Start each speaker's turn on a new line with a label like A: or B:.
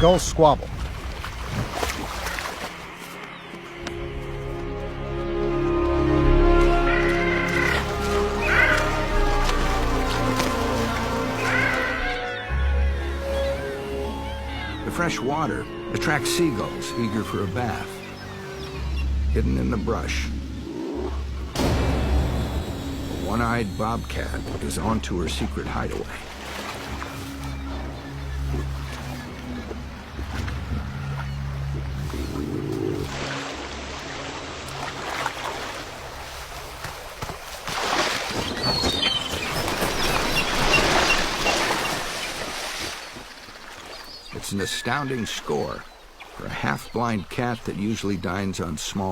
A: gulls squabble.
B: The fresh water attracts seagulls eager for a bath. Hidden in the brush, a one-eyed bobcat is onto her secret hideaway. It's an astounding score for a half-blind cat that usually dines on small